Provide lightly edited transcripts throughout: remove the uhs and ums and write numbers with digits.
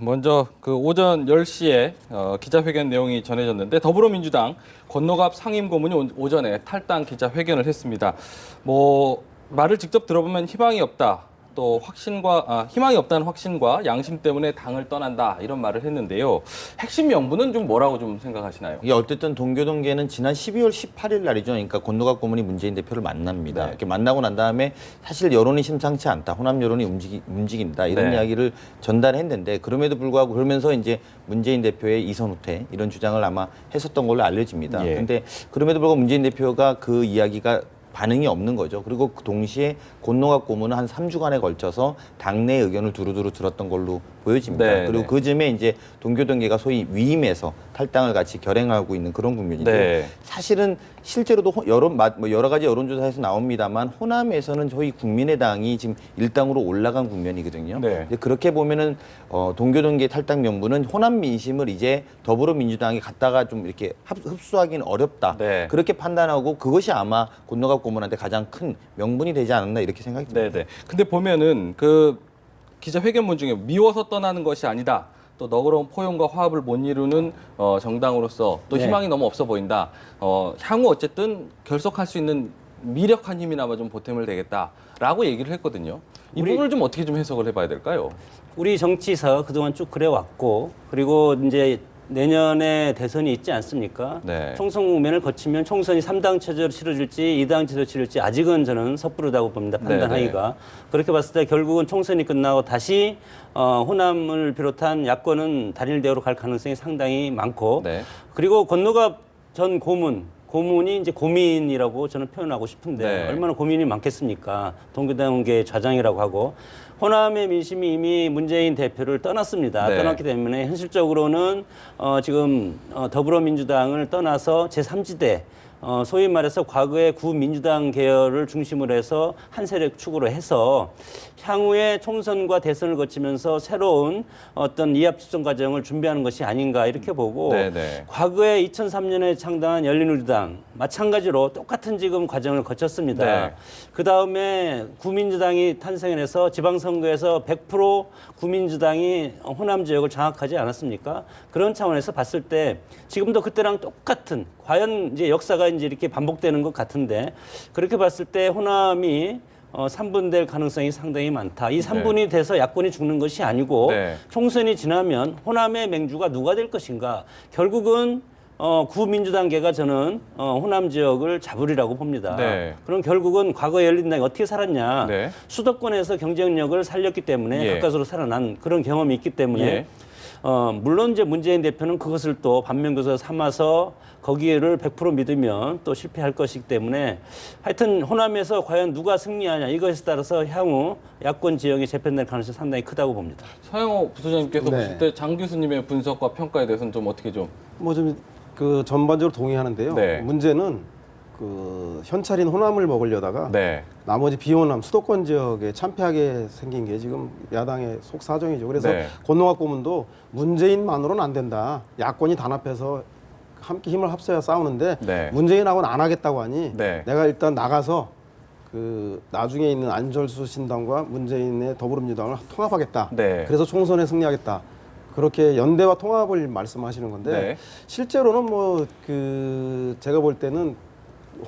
먼저 그 오전 10시에 기자회견 내용이 전해졌는데 더불어민주당 권노갑 상임고문이 오전에 탈당 기자회견을 했습니다. 뭐 말을 직접 들어보면 희망이 없다. 또 희망이 없다는 확신과 양심 때문에 당을 떠난다 이런 말을 했는데요. 핵심 명분은 좀 뭐라고 좀 생각하시나요? 이게 어쨌든 동교동계는 지난 12월 18일 날이죠. 그러니까 권노갑 고문이 문재인 대표를 만납니다. 네. 이렇게 만나고 난 다음에 사실 여론이 심상치 않다. 호남 여론이 움직인다. 이런 네. 이야기를 전달했는데 그럼에도 불구하고 그러면서 이제 문재인 대표의 이선 후퇴 이런 주장을 아마 했었던 걸로 알려집니다. 예. 근데 그럼에도 불구하고 문재인 대표가 그 이야기가 반응이 없는 거죠. 그리고 그 동시에 권노갑 고문은 한 3주간에 걸쳐서 당내 의견을 두루두루 들었던 걸로 보여집니다. 네, 그리고 네. 그 즈음에 이제 동교동계가 소위 위임해서 탈당을 같이 결행하고 있는 그런 국면인데 네. 사실은 실제로도 여러 가지 여론조사에서 나옵니다만 호남에서는 저희 국민의당이 지금 일당으로 올라간 국면이거든요. 네. 근데 그렇게 보면은 동교동계 탈당 명분은 호남 민심을 이제 더불어민주당이 갖다가 좀 이렇게 흡수하기는 어렵다. 네. 그렇게 판단하고 그것이 아마 권노갑 고문한테 가장 큰 명분이 되지 않았나 이렇게 생각이 듭니다. 네네. 근데 보면은 그 기자회견문 중에 미워서 떠나는 것이 아니다. 또 너그러운 포용과 화합을 못 이루는 정당으로서 또 네. 희망이 너무 없어 보인다. 향후 어쨌든 결속할 수 있는 미력한 힘이나마 좀 보탬을 되겠다라고 얘기를 했거든요. 이 부분을 좀 어떻게 좀 해석을 해봐야 될까요? 우리 정치사 그동안 쭉 그래왔고, 그리고 이제 내년에 대선이 있지 않습니까? 네. 총선 국면을 거치면 총선이 3당 체제로 치러질지 2당 체제로 치러질지 아직은 저는 섣부르다고 봅니다. 판단하기가. 그렇게 봤을 때 결국은 총선이 끝나고 다시 호남을 비롯한 야권은 단일 대우로 갈 가능성이 상당히 많고, 네. 그리고 권노갑 전 고문이 이제 고민이라고 저는 표현하고 싶은데 네. 얼마나 고민이 많겠습니까? 동교동계 좌장이라고 하고 호남의 민심이 이미 문재인 대표를 떠났습니다. 네. 떠났기 때문에 현실적으로는 지금 더불어민주당을 떠나서 제3지대 소위 말해서 과거의 구민주당 계열을 중심으로 해서 한 세력 축으로 해서 향후에 총선과 대선을 거치면서 새로운 어떤 이합집산 과정을 준비하는 것이 아닌가 이렇게 보고 네네. 과거에 2003년에 창당한 열린우리당 마찬가지로 똑같은 지금 과정을 거쳤습니다. 네. 그다음에 구민주당이 탄생해서 지방선거에서 100% 구민주당이 호남 지역을 장악하지 않았습니까? 그런 차원에서 봤을 때 지금도 그때랑 똑같은 과연 이제 역사가 이제 이렇게 반복되는 것 같은데 그렇게 봤을 때 호남이 3분될 가능성이 상당히 많다. 이 3분이 돼서 야권이 죽는 것이 아니고 네. 총선이 지나면 호남의 맹주가 누가 될 것인가. 결국은 구민주당계가 저는 호남 지역을 잡으리라고 봅니다. 네. 그럼 결국은 과거 열린당이 어떻게 살았냐. 네. 수도권에서 경쟁력을 살렸기 때문에 예. 가까스로 살아난 그런 경험이 있기 때문에 예. 물론 이제 문재인 대표는 그것을 또 반면교사 삼아서 거기를 100% 믿으면 또 실패할 것이기 때문에 하여튼 호남에서 과연 누가 승리하냐 이것에 따라서 향후 야권 지형이 재편될 가능성이 상당히 크다고 봅니다. 서영호 부소장님께서 네. 보실 때 장 교수님의 분석과 평가에 대해서는 좀 어떻게 좀 뭐 좀 그 전반적으로 동의하는데요. 네. 문제는 그 현찰인 호남을 먹으려다가 네. 나머지 비호남 수도권 지역에 참패하게 생긴 게 지금 야당의 속사정이죠. 그래서 네. 권노갑 고문도 문재인만으로는 안 된다. 야권이 단합해서 함께 힘을 합쳐야 싸우는데 네. 문재인하고는 안 하겠다고 하니 네. 내가 일단 나가서 그 나중에 있는 안철수 신당과 문재인의 더불어민주당을 통합하겠다. 네. 그래서 총선에 승리하겠다. 그렇게 연대와 통합을 말씀하시는 건데 네. 실제로는 뭐 그 제가 볼 때는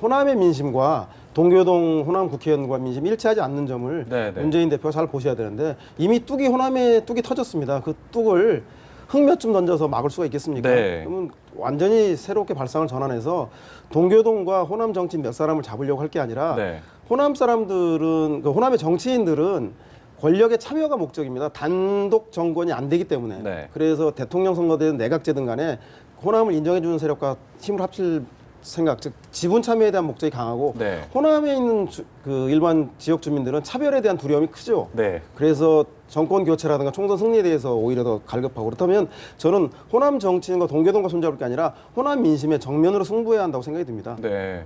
호남의 민심과 동교동 호남 국회의원과 민심이 일치하지 않는 점을 네, 네. 문재인 대표가 잘 보셔야 되는데 이미 호남의 뚝이 터졌습니다. 그 뚝을 흙 몇 줌 던져서 막을 수가 있겠습니까? 네. 그러면 완전히 새롭게 발상을 전환해서 동교동과 호남 정치인 몇 사람을 잡으려고 할 게 아니라 네. 호남 사람들은 호남의 정치인들은 권력의 참여가 목적입니다. 단독 정권이 안 되기 때문에. 네. 그래서 대통령 선거든 내각제든 간에 호남을 인정해주는 세력과 힘을 합칠 생각, 즉 지분 참여에 대한 목적이 강하고 네. 호남에 있는 그 일반 지역 주민들은 차별에 대한 두려움이 크죠. 네. 그래서 정권 교체라든가 총선 승리에 대해서 오히려 더 갈급하고 그렇다면 저는 호남 정치인과 동교동과 손잡을 게 아니라 호남 민심의 정면으로 승부해야 한다고 생각이 듭니다. 네.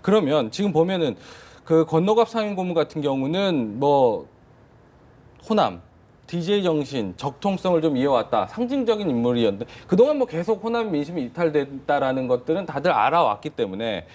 그러면 지금 보면은 그 권노갑 상임고문 같은 경우는 뭐 호남, DJ 정신, 적통성을 좀 이어왔다. 상징적인 인물이었는데 그동안 뭐 계속 호남 민심이 이탈됐다라는 것들은 다들 알아왔기 때문에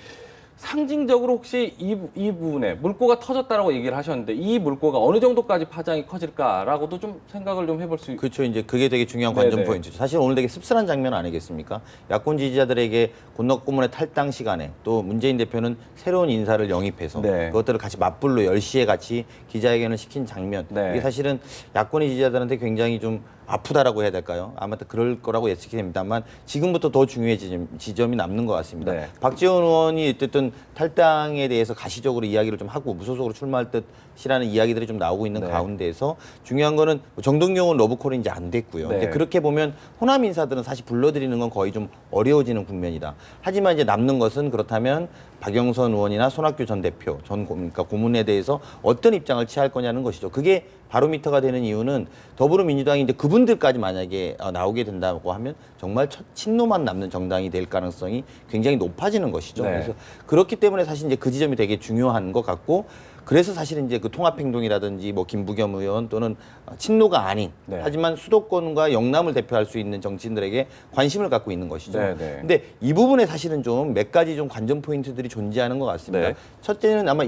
상징적으로 혹시 이 부분에 물꼬가 터졌다라고 얘기를 하셨는데 이 물꼬가 어느 정도까지 파장이 커질까라고도 좀 생각을 좀 해볼 수 그렇죠. 이제 그게 되게 중요한 네네. 관전 포인트죠. 사실 오늘 되게 씁쓸한 장면 아니겠습니까? 야권 지지자들에게 권노고문의 탈당 시간에 또 문재인 대표는 새로운 인사를 영입해서 네. 그것들을 같이 맞불로 10시에 같이 기자회견을 시킨 장면. 네. 이게 사실은 야권의 지지자들한테 굉장히 좀 아프다라고 해야 될까요? 아마 그럴 거라고 예측이 됩니다만 지금부터 더 중요해진 지점이 남는 것 같습니다. 네. 박지원 의원이 어쨌든 탈당에 대해서 가시적으로 이야기를 좀 하고 무소속으로 출마할 듯이라는 이야기들이 좀 나오고 있는 네. 가운데에서 중요한 거는 정동영은 러브콜이 이제 안 됐고요. 네. 이제 그렇게 보면 호남 인사들은 사실 불러들이는 건 거의 좀 어려워지는 국면이다. 하지만 이제 남는 것은 그렇다면 박영선 의원이나 손학규 전 대표, 그러니까 고문에 대해서 어떤 입장을 취할 거냐는 것이죠. 그게 바로미터가 되는 이유는 더불어민주당이 이제 그분들까지 만약에 나오게 된다고 하면 정말 친노만 남는 정당이 될 가능성이 굉장히 높아지는 것이죠. 네. 그래서 그렇기 때문에 사실 이제 그 지점이 되게 중요한 것 같고 그래서 사실 이제 그 통합행동이라든지 뭐 김부겸 의원 또는 친노가 아닌 네. 하지만 수도권과 영남을 대표할 수 있는 정치인들에게 관심을 갖고 있는 것이죠. 네, 네. 근데 이 부분에 사실은 좀 몇 가지 좀 관전 포인트들이 존재하는 것 같습니다. 네. 첫째는 아마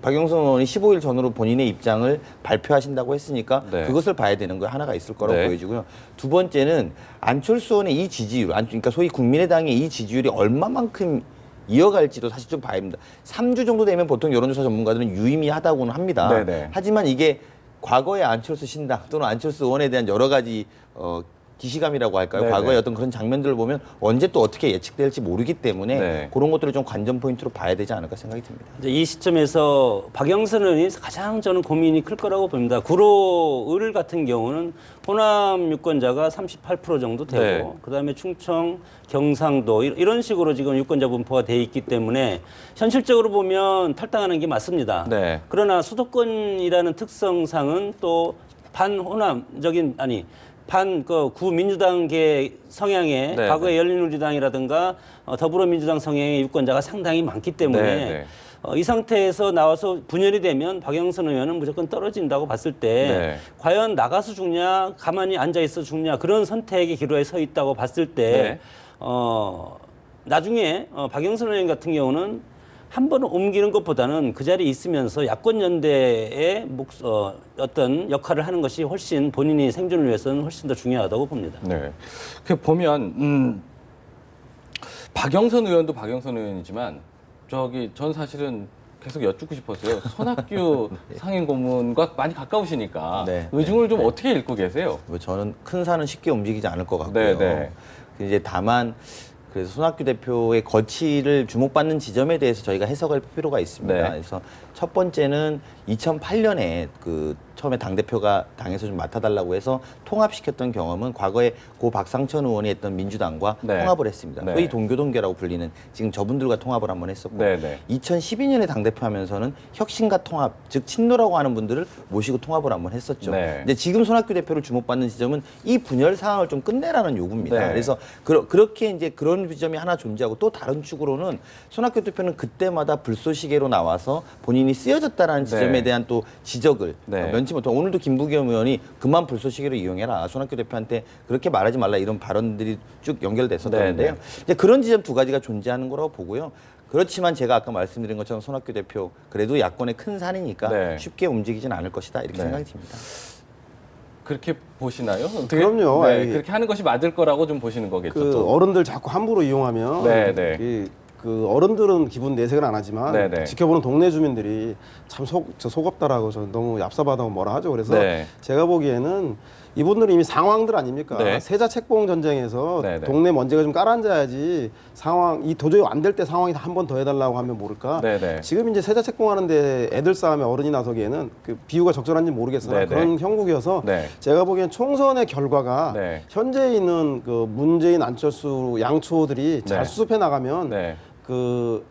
박영선 의원이 15일 전으로 본인의 입장을 발표하신다고 했으니까 네. 그것을 봐야 되는 거 하나가 있을 거라고 네. 보여지고요. 두 번째는 안철수 의원의 이 지지율, 그러니까 소위 국민의당의 이 지지율이 얼마만큼 이어갈지도 사실 좀 봐야 합니다. 3주 정도 되면 보통 여론조사 전문가들은 유의미하다고는 합니다. 네네. 하지만 이게 과거의 안철수 신당 또는 안철수 의원에 대한 여러 가지 기시감이라고 할까요? 네네. 과거의 어떤 그런 장면들을 보면 언제 또 어떻게 예측될지 모르기 때문에 네. 그런 것들을 좀 관전 포인트로 봐야 되지 않을까 생각이 듭니다. 이제 이 시점에서 박영선 의원이 가장 저는 고민이 클 거라고 봅니다. 구로을 같은 경우는 호남 유권자가 38% 정도 되고 네. 그다음에 충청, 경상도 이런 식으로 지금 유권자 분포가 돼 있기 때문에 현실적으로 보면 탈당하는 게 맞습니다. 네. 그러나 수도권이라는 특성상은 또 반호남적인 구민주당계 성향의 네, 과거의 열린우리당이라든가 더불어민주당 성향의 유권자가 상당히 많기 때문에 네, 네. 이 상태에서 나와서 분열이 되면 박영선 의원은 무조건 떨어진다고 봤을 때 네. 과연 나가서 죽냐 가만히 앉아있어 죽냐 그런 선택의 기로에 서 있다고 봤을 때 네. 나중에 박영선 의원 같은 경우는 한 번은 옮기는 것보다는 그 자리에 있으면서 야권 연대의 어떤 역할을 하는 것이 훨씬 본인이 생존을 위해서는 훨씬 더 중요하다고 봅니다. 네. 그 보면 박영선 의원도 박영선 의원이지만 전 사실은 계속 여쭙고 싶었어요. 손학규 상임 고문과 많이 가까우시니까 네. 의중을 좀 어떻게 읽고 계세요? 저는 큰 산은 쉽게 움직이지 않을 것 같고요. 네, 네. 이제 다만 그래서 손학규 대표의 거취를 주목받는 지점에 대해서 저희가 해석할 필요가 있습니다. 네. 그래서 첫 번째는 2008년에 처음에 당대표가 당에서 좀 맡아달라고 해서 통합시켰던 경험은 과거에 고 박상천 의원이 했던 민주당과 네. 통합을 했습니다. 네. 소위 동교동계라고 불리는 지금 저분들과 통합을 한번 했었고 네, 네. 2012년에 당대표 하면서는 혁신과 통합, 즉 친노라고 하는 분들을 모시고 통합을 한번 했었죠. 네. 근데 지금 손학규 대표를 주목받는 지점은 이 분열 상황을 좀 끝내라는 요구입니다. 네. 그래서 그렇게 이제 그런 지점이 하나 존재하고 또 다른 축으로는 손학규 대표는 그때마다 불쏘시개로 나와서 본인이 쓰여졌다라는 지점에 네. 대한 또 지적을 네. 면치 못하고 오늘도 김부겸 의원이 그만 불쏘시개로 이용해라. 손학규 대표한테 그렇게 말하지 말라 이런 발언들이 쭉 연결됐었는데요. 네, 네. 이제 그런 지점 두 가지가 존재하는 거라고 보고요. 그렇지만 제가 아까 말씀드린 것처럼 손학규 대표 그래도 야권의 큰 산이니까 네. 쉽게 움직이진 않을 것이다 이렇게 네. 생각이 듭니다. 그렇게 보시나요? 어떻게? 그럼요. 네, 아니, 그렇게 하는 것이 맞을 거라고 좀 보시는 거겠죠. 그 또. 어른들 자꾸 함부로 이용하면 네, 네. 그 어른들은 기분 내색은 안 하지만 네, 네. 지켜보는 동네 주민들이 참 속없다라고 저는 너무 얍삽하다고 뭐라 하죠. 그래서 네. 제가 보기에는 이분들은 이미 상황들 아닙니까? 네. 세자 책봉 전쟁에서 네, 네. 동네 먼지가 좀 깔아앉아야지 이 도저히 안 될 때 상황이 한 번 더 해달라고 하면 모를까? 네, 네. 지금 이제 세자 책봉하는데 애들 싸움에 어른이 나서기에는 그 비유가 적절한지 모르겠으나 네, 네. 그런 형국이어서 네. 제가 보기엔 총선의 결과가 네. 현재 있는 그 문재인, 안철수 양초들이 잘 네. 수습해 나가면 네. 그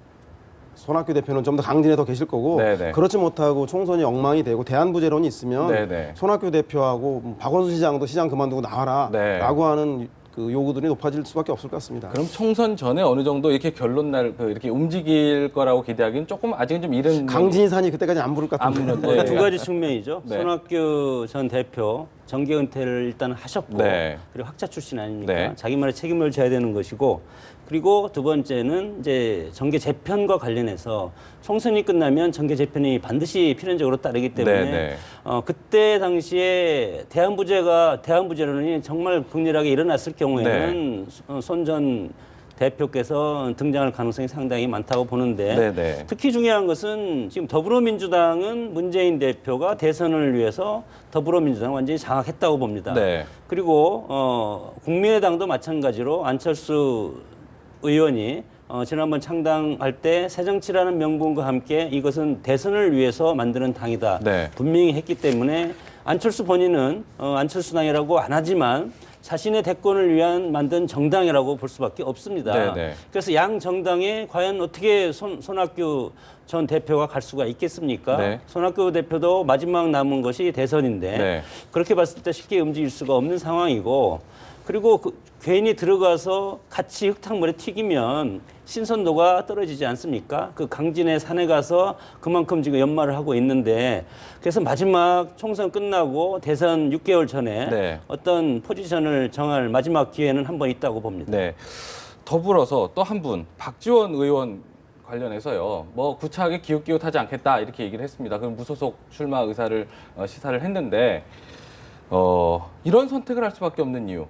손학규 대표는 좀 더 강진에 더 계실 거고 네네. 그렇지 못하고 총선이 엉망이 되고 대안부재론이 있으면 네네. 손학규 대표하고 박원순 시장도 시장 그만두고 나와라 네. 라고 하는 그 요구들이 높아질 수밖에 없을 것 같습니다. 그럼 총선 전에 어느 정도 이렇게 결론 이렇게 움직일 거라고 기대하기는 조금 아직은 좀 이른 강진산이 그때까지 안 부를 것 같은데. 안 부르- 뭐 네. 두 가지 측면이죠. 네. 손학규 전 대표 정계 은퇴를 일단 하셨고 네. 그리고 학자 출신 아닙니까? 네. 자기만의 책임을 져야 되는 것이고 그리고 두 번째는 이제 정계 재편과 관련해서 총선이 끝나면 정계 재편이 반드시 필연적으로 따르기 때문에 네. 그때 당시에 대한부재론이 정말 극렬하게 일어났을 경우에는 손 전 대표께서 등장할 가능성이 상당히 많다고 보는데 네. 특히 중요한 것은 지금 더불어민주당은 문재인 대표가 대선을 위해서 더불어민주당을 완전히 장악했다고 봅니다. 네. 그리고 국민의당도 마찬가지로 안철수 의원이 지난번 창당할 때 새정치라는 명분과 함께 이것은 대선을 위해서 만드는 당이다. 네. 분명히 했기 때문에 안철수 본인은 안철수당이라고 안 하지만 자신의 대권을 위한 만든 정당이라고 볼 수밖에 없습니다. 네. 그래서 양 정당에 과연 어떻게 손학규 전 대표가 갈 수가 있겠습니까? 네. 손학규 대표도 마지막 남은 것이 대선인데 네. 그렇게 봤을 때 쉽게 움직일 수가 없는 상황이고 그리고 괜히 들어가서 같이 흙탕물에 튀기면 신선도가 떨어지지 않습니까? 그 강진의 산에 가서 그만큼 지금 연말을 하고 있는데 그래서 마지막 총선 끝나고 대선 6개월 전에 네. 어떤 포지션을 정할 마지막 기회는 한 번 있다고 봅니다. 네. 더불어서 또 한 분, 박지원 의원 관련해서요. 뭐 구차하게 기웃기웃하지 않겠다 이렇게 얘기를 했습니다. 그럼 무소속 출마 의사를 시사를 했는데 이런 선택을 할 수밖에 없는 이유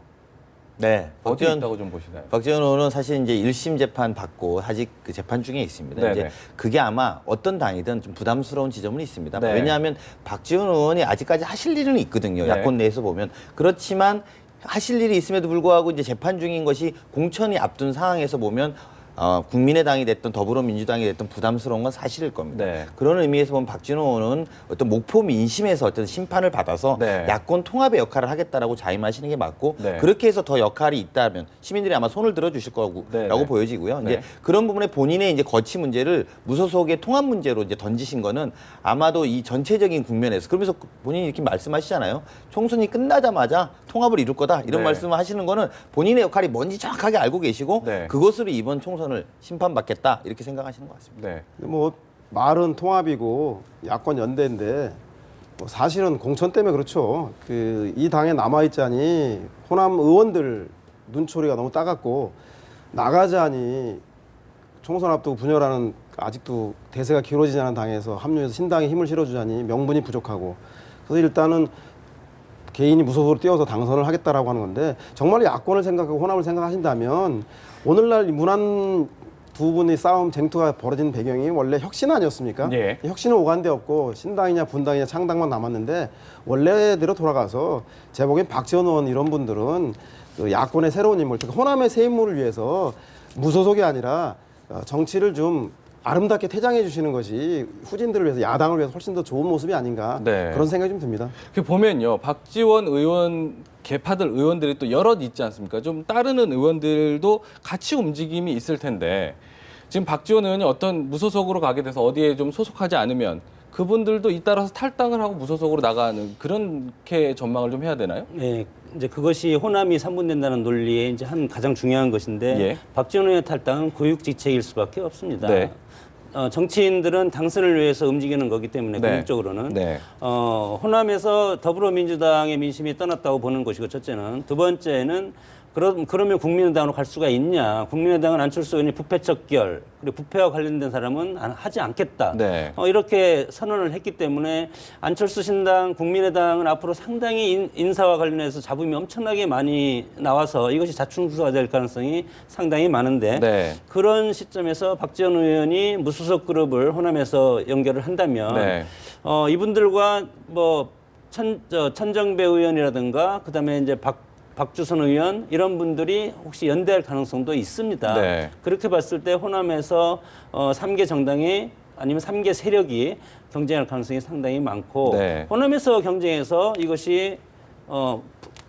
네. 어디에 있다고 좀 보시나요? 박지원 의원은 사실 이제 1심 재판 받고 아직 그 재판 중에 있습니다. 네네. 이제 그게 아마 어떤 당이든 좀 부담스러운 지점은 있습니다. 네. 왜냐하면 박지원 의원이 아직까지 하실 일은 있거든요. 네. 야권 내에서 보면. 그렇지만 하실 일이 있음에도 불구하고 이제 재판 중인 것이 공천이 앞둔 상황에서 보면 국민의당이 됐든 더불어민주당이 됐든 부담스러운 건 사실일 겁니다. 네. 그런 의미에서 보면 박지원 의원은 어떤 목포 민심에서 어떤 심판을 받아서 네. 야권 통합의 역할을 하겠다라고 자임하시는 게 맞고 네. 그렇게 해서 더 역할이 있다면 시민들이 아마 손을 들어주실 거라고 네. 보여지고요. 이제 네. 그런 부분에 본인의 이제 거치 문제를 무소속의 통합 문제로 이제 던지신 거는 아마도 이 전체적인 국면에서 그러면서 본인이 이렇게 말씀하시잖아요. 총선이 끝나자마자 통합을 이룰 거다 이런 네. 말씀을 하시는 거는 본인의 역할이 뭔지 정확하게 알고 계시고 네. 그것으로 이번 총선을 심판받겠다 이렇게 생각하시는 것 같습니다. 네. 뭐 말은 통합이고 야권 연대인데 뭐 사실은 공천 때문에 그렇죠. 이 당에 남아 있자니 호남 의원들 눈초리가 너무 따갑고 나가자니 총선 앞두고 분열하는 아직도 대세가 길어지지 않은 당에서 합류해서 신당에 힘을 실어주자니 명분이 부족하고 그래서 일단은 개인이 무소속으로 뛰어서 당선을 하겠다라고 하는 건데 정말 야권을 생각하고 호남을 생각하신다면 오늘날 이 문안 두 분의 싸움 쟁투가 벌어진 배경이 원래 혁신 아니었습니까? 예. 혁신은 오간데 없고 신당이냐 분당이냐 창당만 남았는데 원래대로 돌아가서 제 보기엔 박지원 의원 이런 분들은 그 야권의 새로운 인물, 즉 호남의 새 인물을 위해서 무소속이 아니라 정치를 좀 아름답게 퇴장해 주시는 것이 후진들을 위해서 야당을 위해서 훨씬 더 좋은 모습이 아닌가 네. 그런 생각이 좀 듭니다. 그 보면요, 박지원 의원 개파들 의원들이 또 여럿 있지 않습니까? 좀 따르는 의원들도 같이 움직임이 있을 텐데 지금 박지원 의원이 어떤 무소속으로 가게 돼서 어디에 좀 소속하지 않으면 그분들도 잇따라서 탈당을 하고 무소속으로 나가는 그렇게 전망을 좀 해야 되나요? 네, 이제 그것이 호남이 삼분된다는 논리의 이제 한 가장 중요한 것인데 예. 박지원 의원의 탈당은 고육지책일 수밖에 없습니다. 네. 정치인들은 당선을 위해서 움직이는 거기 때문에 네. 궁극적으로는 네. 호남에서 더불어민주당의 민심이 떠났다고 보는 것이고 첫째는 두 번째는 그러면 국민의당으로 갈 수가 있냐? 국민의당은 안철수 의원이 부패 척결 그리고 부패와 관련된 사람은 하지 않겠다. 네. 이렇게 선언을 했기 때문에 안철수 신당, 국민의당은 앞으로 상당히 인사와 관련해서 잡음이 엄청나게 많이 나와서 이것이 자충수가 될 가능성이 상당히 많은데 네. 그런 시점에서 박지원 의원이 무소속 그룹을 호남에서 연결을 한다면 네. 이분들과 뭐 천정배 의원이라든가 그다음에 이제 박주선 의원 이런 분들이 혹시 연대할 가능성도 있습니다. 네. 그렇게 봤을 때 호남에서 3개 정당이 아니면 3개 세력이 경쟁할 가능성이 상당히 많고 네. 호남에서 경쟁해서 이것이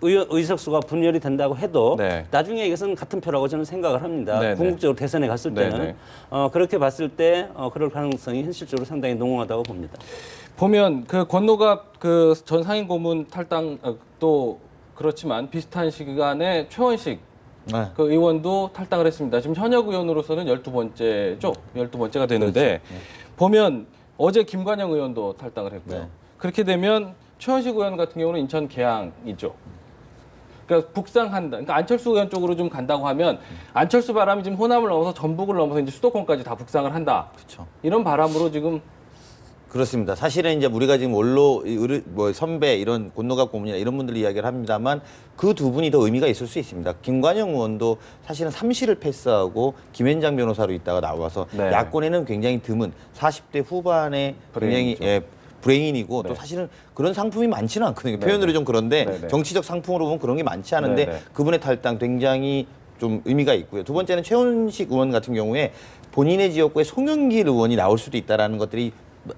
의석수가 분열이 된다고 해도 네. 나중에 이것은 같은 표라고 저는 생각을 합니다. 네, 네. 궁극적으로 대선에 갔을 네, 때는 네. 그렇게 봤을 때 그럴 가능성이 현실적으로 상당히 농후하다고 봅니다. 보면 그 권노갑 그 전 상임 고문 탈당 또 그렇지만 비슷한 시간에 최원식 네. 그 의원도 탈당을 했습니다. 지금 현역 의원으로서는 12번째죠. 12번째가 되는데 보면 어제 김관영 의원도 탈당을 했고요. 네. 그렇게 되면 최원식 의원 같은 경우는 인천 계양이죠. 그러니까 북상한다. 그러니까 안철수 의원 쪽으로 좀 간다고 하면 안철수 바람이 지금 호남을 넘어서 전북을 넘어서 이제 수도권까지 다 북상을 한다. 그렇죠. 이런 바람으로 지금 그렇습니다. 사실은 이제 우리가 지금 원로 뭐 선배 이런 권노갑 고문이나 이런 분들 이야기를 합니다만 그 두 분이 더 의미가 있을 수 있습니다. 김관영 의원도 사실은 삼시를 패스하고 김현장 변호사로 있다가 나와서 네. 야권에는 굉장히 드문 40대 후반에 굉장히 브레인이죠. 브레인이고 네. 또 사실은 그런 상품이 많지는 않거든요. 표현으로 좀 그런데 네네. 정치적 상품으로 보면 그런 게 많지 않은데 네네. 그분의 탈당 굉장히 좀 의미가 있고요. 두 번째는 최원식 의원 같은 경우에 본인의 지역구에 송영길 의원이 나올 수도 있다라는 것들이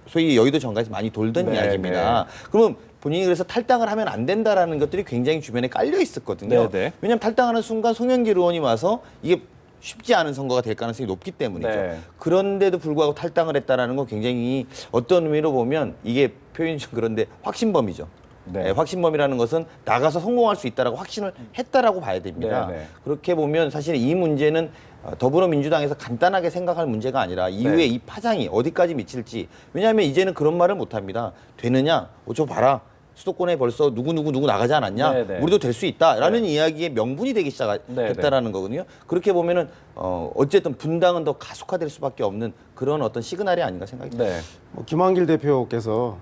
소위 여의도 정가에서 많이 돌던 네, 이야기입니다. 그러면 본인이 그래서 탈당을 하면 안 된다라는 것들이 굉장히 주변에 깔려 있었거든요. 네, 네. 왜냐하면 탈당하는 순간 송영길 의원이 와서 이게 쉽지 않은 선거가 될 가능성이 높기 때문이죠. 네. 그런데도 불구하고 탈당을 했다라는 건 굉장히 어떤 의미로 보면 이게 표현이 좀 그런데 확신범이죠. 네. 네, 확신범이라는 것은 나가서 성공할 수 있다라고 확신을 했다라고 봐야 됩니다. 네, 네. 그렇게 보면 사실 이 문제는 더불어민주당에서 간단하게 생각할 문제가 아니라 이후에 네. 이 파장이 어디까지 미칠지. 왜냐하면 이제는 그런 말을 못 합니다. 되느냐? 저 봐라. 수도권에 벌써 누구 나가지 않았냐? 네, 네. 우리도 될 수 있다라는 이야기의 명분이 되기 시작했다라는 거거든요. 그렇게 보면은 어쨌든 분당은 더 가속화될 수밖에 없는 그런 어떤 시그널이 아닌가 생각이 듭니다. 네. 뭐 김한길 대표께서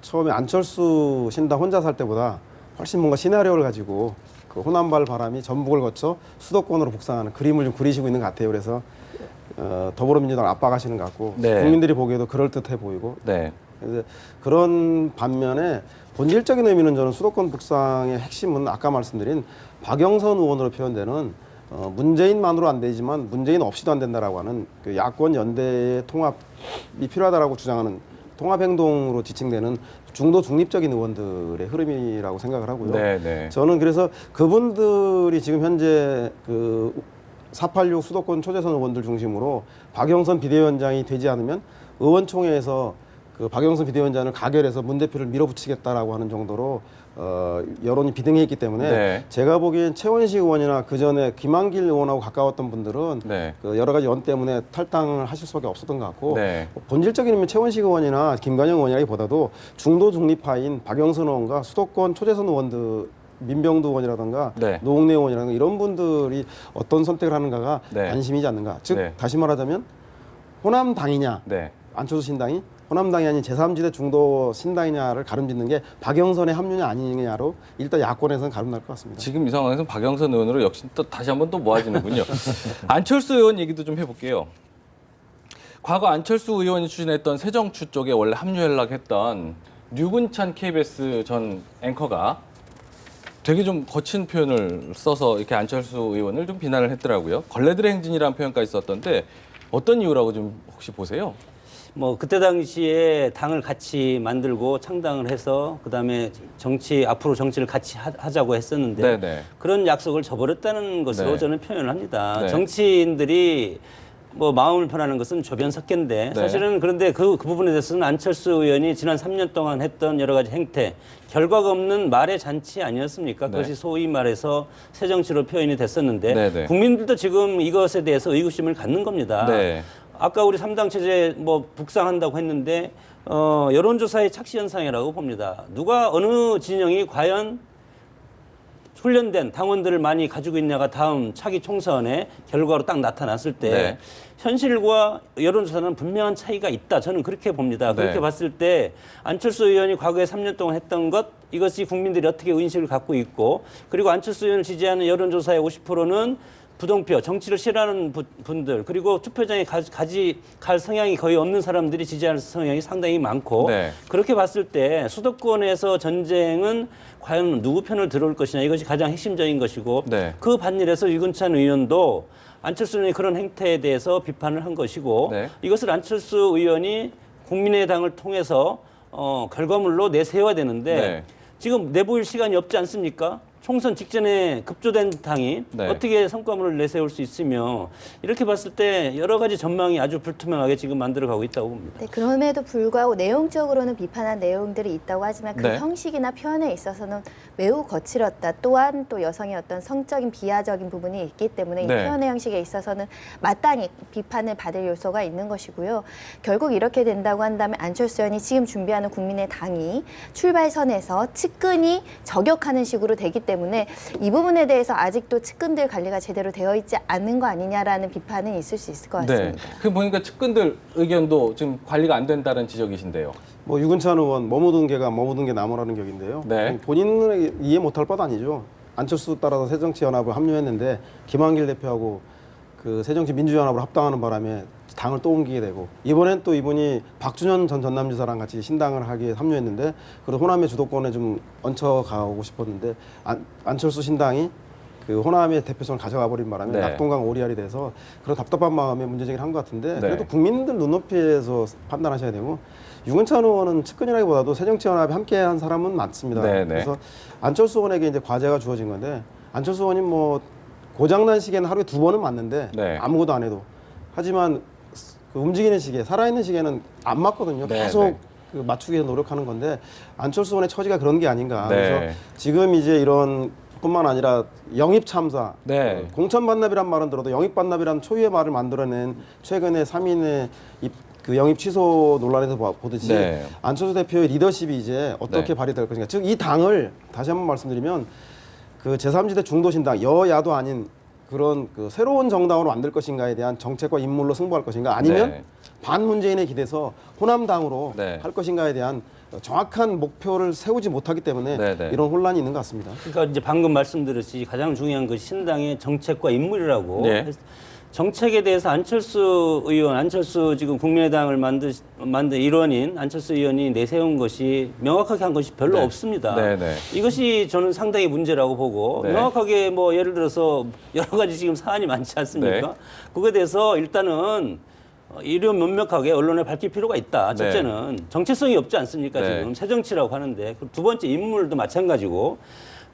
처음에 안철수 신당 혼자 살 때보다 훨씬 뭔가 시나리오를 가지고 그 호남발 바람이 전북을 거쳐 수도권으로 북상하는 그림을 좀 그리시고 있는 것 같아요. 그래서 더불어민주당 압박하시는 것 같고 네. 국민들이 보기에도 그럴듯해 보이고 네. 그래서 그런 반면에 본질적인 의미는 저는 수도권 북상의 핵심은 아까 말씀드린 박영선 의원으로 표현되는 문재인만으로 안 되지만 문재인 없이도 안 된다라고 하는 그 야권 연대의 통합이 필요하다라고 주장하는 통합행동으로 지칭되는 중도 중립적인 의원들의 흐름이라고 생각을 하고요. 네, 네. 저는 그래서 그분들이 지금 현재 그 486 수도권 초재선 의원들 중심으로 박영선 비대위원장이 되지 않으면 의원총회에서 그 박영선 비대위원장을 가결해서 문 대표를 밀어붙이겠다라고 하는 정도로 여론이 비등해 있기 때문에 네. 제가 보기엔 최원식 의원이나 그 전에 김한길 의원하고 가까웠던 분들은 네. 그 여러 가지 연 때문에 탈당을 하실 수밖에 없었던 것 같고 네. 본질적인 의미 최원식 의원이나 김관영 의원이라기보다도 중도 중립파인 박영선 의원과 수도권 초재선 의원들 민병두 의원이라든가 네. 노웅래 의원이라든가 이런 분들이 어떤 선택을 하는가가 네. 관심이지 않는가. 즉 네. 다시 말하자면 호남당이냐 네. 안철수 신당이 호남당이 아닌 제3지대 중도 신당이냐를 가름짓는 게 박영선의 합류냐 아니냐로 일단 야권에서는 가름 날 것 같습니다. 지금 이 상황에서 박영선 의원으로 역시 또 다시 한번 또 모아지는군요. 안철수 의원 얘기도 좀 해볼게요. 과거 안철수 의원이 추진했던 새정추 쪽에 원래 합류하려고 했던 류근찬 KBS 전 앵커가 되게 좀 거친 표현을 써서 이렇게 안철수 의원을 좀 비난을 했더라고요. 걸레들의 행진이라는 표현까지 썼던데 어떤 이유라고 좀 혹시 보세요? 뭐 그때 당시에 당을 같이 만들고 창당을 해서 그다음에 앞으로 정치를 같이 하자고 했었는데 네네. 그런 약속을 저버렸다는 것으로 네. 저는 표현을 합니다. 네. 정치인들이 뭐 마음을 편하는 것은 조변석계인데 네. 사실은 그런데 그 부분에 대해서는 안철수 의원이 지난 3년 동안 했던 여러 가지 행태 결과가 없는 말의 잔치 아니었습니까? 네. 그것이 소위 말해서 새정치로 표현이 됐었는데 네, 네. 국민들도 지금 이것에 대해서 의구심을 갖는 겁니다. 네. 아까 우리 3당 체제 뭐 북상한다고 했는데 여론조사의 착시 현상이라고 봅니다. 누가 어느 진영이 과연 훈련된 당원들을 많이 가지고 있냐가 다음 차기 총선의 결과로 딱 나타났을 때 네. 현실과 여론조사는 분명한 차이가 있다. 저는 그렇게 봅니다. 네. 그렇게 봤을 때 안철수 의원이 과거에 3년 동안 했던 것 이것이 국민들이 어떻게 의식을 갖고 있고 그리고 안철수 의원을 지지하는 여론조사의 50%는 부동표, 정치를 싫어하는 분들 그리고 투표장에 갈 성향이 거의 없는 사람들이 지지하는 성향이 상당히 많고 네. 그렇게 봤을 때 수도권에서 전쟁은 과연 누구 편을 들어올 것이냐 이것이 가장 핵심적인 것이고 네. 그 반일에서 유근찬 의원도 안철수 의원의 그런 행태에 대해서 비판을 한 것이고 네. 이것을 안철수 의원이 국민의당을 통해서 결과물로 내세워야 되는데 네. 지금 내보일 시간이 없지 않습니까? 총선 직전에 급조된 당이 네. 어떻게 성과물을 내세울 수 있으며 이렇게 봤을 때 여러 가지 전망이 아주 불투명하게 지금 만들어가고 있다고 봅니다. 네, 그럼에도 불구하고 내용적으로는 비판한 내용들이 있다고 하지만 그 네. 형식이나 표현에 있어서는 매우 거칠었다. 또한 또 여성의 어떤 성적인 비하적인 부분이 있기 때문에 이 네. 표현의 형식에 있어서는 마땅히 비판을 받을 요소가 있는 것이고요. 결국 이렇게 된다고 한다면 안철수 의원이 지금 준비하는 국민의당이 출발선에서 측근이 저격하는 식으로 되기 때문에 이 부분에 대해서 아직도 측근들 관리가 제대로 되어 있지 않는 거 아니냐라는 비판은 있을 수 있을 것 네. 같습니다. 그 보니까 측근들 의견도 지금 관리가 안 된다는 지적이신데요. 뭐 유근찬 의원 머무든 개가 머무든 게 나무라는 격인데요. 네. 본인은 이해 못할 바도 아니죠. 안철수 따라서 새정치연합을 합류했는데 김한길 대표하고 그 새정치민주연합을 합당하는 바람에 당을 또 옮기게 되고 이번엔 또 이분이 박준현 전 전남지사랑 같이 신당을 하기에 합류했는데 그래도 호남의 주도권에 좀 얹혀가고 싶었는데 안철수 신당이 그 호남의 대표성을 가져가 버린 바람에 네. 낙동강 오리알이 돼서 그런 답답한 마음에 문제제기를 한 것 같은데 네. 그래도 국민들 눈높이에서 판단하셔야 되고 유근찬 의원은 측근이라기보다도 새정치연합에 함께한 사람은 많습니다. 네, 네. 그래서 안철수 의원에게 이제 과제가 주어진 건데 안철수 의원이 뭐 고장난 시계는 하루에 2번은 맞는데 네. 아무것도 안 해도 하지만 그 움직이는 시계, 살아있는 시계는 안 맞거든요. 네, 계속 네. 그 맞추기 위해서 노력하는 건데 안철수 의원의 처지가 그런 게 아닌가. 네. 그래서 지금 이제 이런 뿐만 아니라 영입 참사, 네. 공천 반납이란 말은 들어도 영입 반납이란 초유의 말을 만들어낸 최근에 3인의 그 영입 취소 논란에서 보듯이 네. 안철수 대표의 리더십이 이제 어떻게 네. 발휘될 것인가. 즉 이 당을 다시 한번 말씀드리면 그 제3지대 중도신당 여야도 아닌 그런 그 새로운 정당으로 만들 것인가에 대한 정책과 인물로 승부할 것인가 아니면 네. 반문재인에 기대서 호남당으로 네. 할 것인가에 대한 정확한 목표를 세우지 못하기 때문에 네, 네. 이런 혼란이 있는 것 같습니다. 그러니까 이제 방금 말씀드렸듯이 가장 중요한 것이 신당의 정책과 인물이라고. 네. 정책에 대해서 안철수 의원, 안철수 지금 국민의당을 만든 일원인 안철수 의원이 내세운 것이 명확하게 한 것이 별로 네. 없습니다. 네, 네. 이것이 저는 상당히 문제라고 보고 네. 명확하게 뭐 예를 들어서 여러 가지 지금 사안이 많지 않습니까? 네. 그거에 대해서 일단은 이런 명확하게 언론에 밝힐 필요가 있다. 첫째는 정체성이 없지 않습니까? 네. 지금 새정치라고 하는데 두 번째 인물도 마찬가지고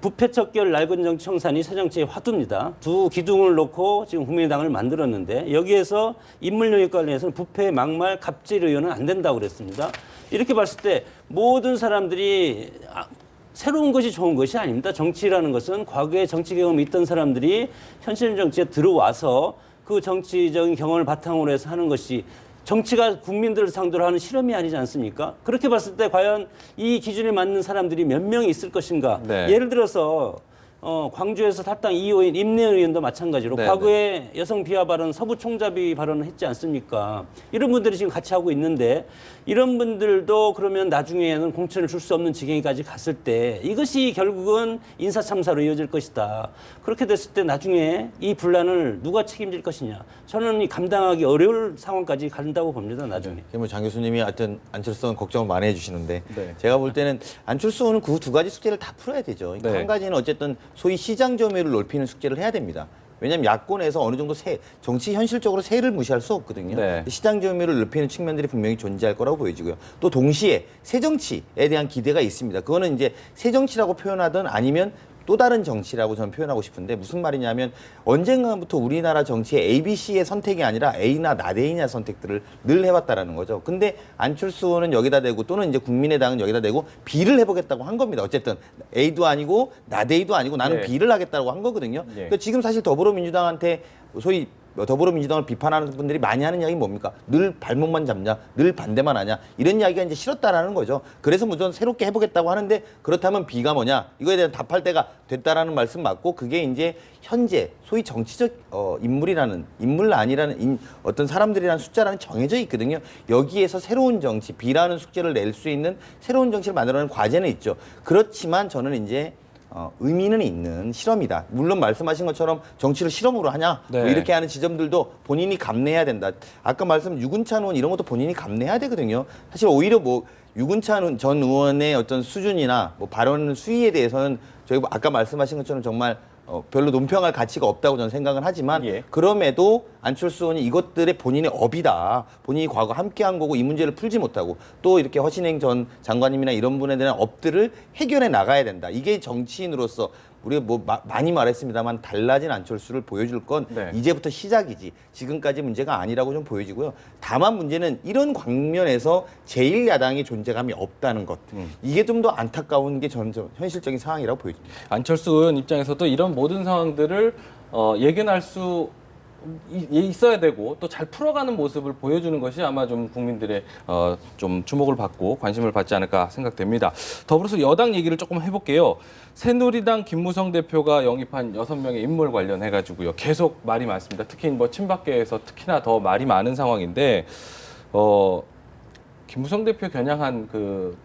부패척결 낡은 정치 청산이 새정치의 화두입니다. 두 기둥을 놓고 지금 국민의당을 만들었는데 여기에서 인물 영입 관련해서는 부패, 막말, 갑질 의원은 안 된다고 그랬습니다. 이렇게 봤을 때 모든 사람들이 새로운 것이 좋은 것이 아닙니다. 정치라는 것은 과거에 정치 경험이 있던 사람들이 현실 정치에 들어와서 그 정치적인 경험을 바탕으로 해서 하는 것이 정치가 국민들을 상대로 하는 실험이 아니지 않습니까? 그렇게 봤을 때 과연 이 기준에 맞는 사람들이 몇 명이 있을 것인가? 네. 예를 들어서 광주에서 탈당 2호인 임내은 의원도 마찬가지로 네, 과거에 여성 비하 발언, 서부 총잡이 발언을 했지 않습니까? 이런 분들이 지금 같이 하고 있는데 이런 분들도 그러면 나중에는 공천을 줄 수 없는 지경까지 갔을 때 이것이 결국은 인사참사로 이어질 것이다. 그렇게 됐을 때 나중에 이 분란을 누가 책임질 것이냐. 저는 이 감당하기 어려울 상황까지 간다고 봅니다. 나중에. 뭐 장 교수님이 하여튼 안철수 의원 걱정을 많이 해주시는데 네. 제가 볼 때는 안철수 의원은 그 두 가지 숙제를 다 풀어야 되죠. 그러니까 네. 한 가지는 어쨌든 소위 시장 점유율을 넓히는 숙제를 해야 됩니다. 왜냐하면 야권에서 어느 정도 정치 현실적으로 세를 무시할 수 없거든요. 네. 시장 점유율을 넓히는 측면들이 분명히 존재할 거라고 보여지고요. 또 동시에 새정치에 대한 기대가 있습니다. 그거는 이제 새정치라고 표현하든 아니면 또 다른 정치라고 저는 표현하고 싶은데 무슨 말이냐면 언젠가부터 우리나라 정치의 ABC의 선택이 아니라 A나 나대이냐 선택들을 늘 해왔다라는 거죠. 근데 안철수 의원은 여기다 대고 또는 이제 국민의당은 여기다 대고 B를 해보겠다고 한 겁니다. 어쨌든 A도 아니고 나대이도 아니고 나는 네. B를 하겠다고 한 거거든요. 네. 그러니까 지금 사실 더불어민주당한테 소위 더불어민주당을 비판하는 분들이 많이 하는 이야기는 뭡니까? 늘 발목만 잡냐? 늘 반대만 하냐? 이런 이야기가 이제 싫었다라는 거죠. 그래서 무조건 새롭게 해보겠다고 하는데 그렇다면 B가 뭐냐? 이거에 대한 답할 때가 됐다라는 말씀 맞고 그게 이제 현재 소위 정치적 인물 아니라는 어떤 사람들이라는 숫자라는 정해져 있거든요. 여기에서 새로운 정치, B라는 숙제를 낼 수 있는 새로운 정치를 만들어내는 과제는 있죠. 그렇지만 저는 이제 의미는 있는 실험이다. 물론 말씀하신 것처럼 정치를 실험으로 하냐 네. 뭐 이렇게 하는 지점들도 본인이 감내해야 된다. 아까 말씀 유근찬 의원 이런 것도 본인이 감내해야 되거든요. 사실 오히려 뭐 유근찬 전 의원의 어떤 수준이나 뭐 발언 수위에 대해서는 저희 아까 말씀하신 것처럼 정말 별로 논평할 가치가 없다고 저는 생각을 하지만 예. 그럼에도 안철수 의원이 이것들의 본인의 업이다. 본인이 과거 함께한 거고 이 문제를 풀지 못하고 또 이렇게 허신행 전 장관님이나 이런 분에 대한 업들을 해결해 나가야 된다. 이게 정치인으로서 우리가 뭐 많이 말했습니다만 달라진 안철수를 보여줄 건 네. 이제부터 시작이지 지금까지 문제가 아니라고 좀 보여지고요. 다만 문제는 이런 광면에서 제1야당의 존재감이 없다는 것. 이게 좀 더 안타까운 게 저는 현실적인 상황이라고 보여집니다. 안철수 의원 입장에서도 이런 모든 상황들을 예견할 수 있어야 되고 또 잘 풀어가는 모습을 보여주는 것이 아마 좀 국민들의 좀 주목을 받고 관심을 받지 않을까 생각됩니다. 더불어서 여당 얘기를 조금 해볼게요. 새누리당 김무성 대표가 영입한 6명의 인물 관련해가지고요. 계속 말이 많습니다. 특히 뭐 친박계에서 특히나 더 말이 많은 상황인데 김무성 대표 겨냥한 그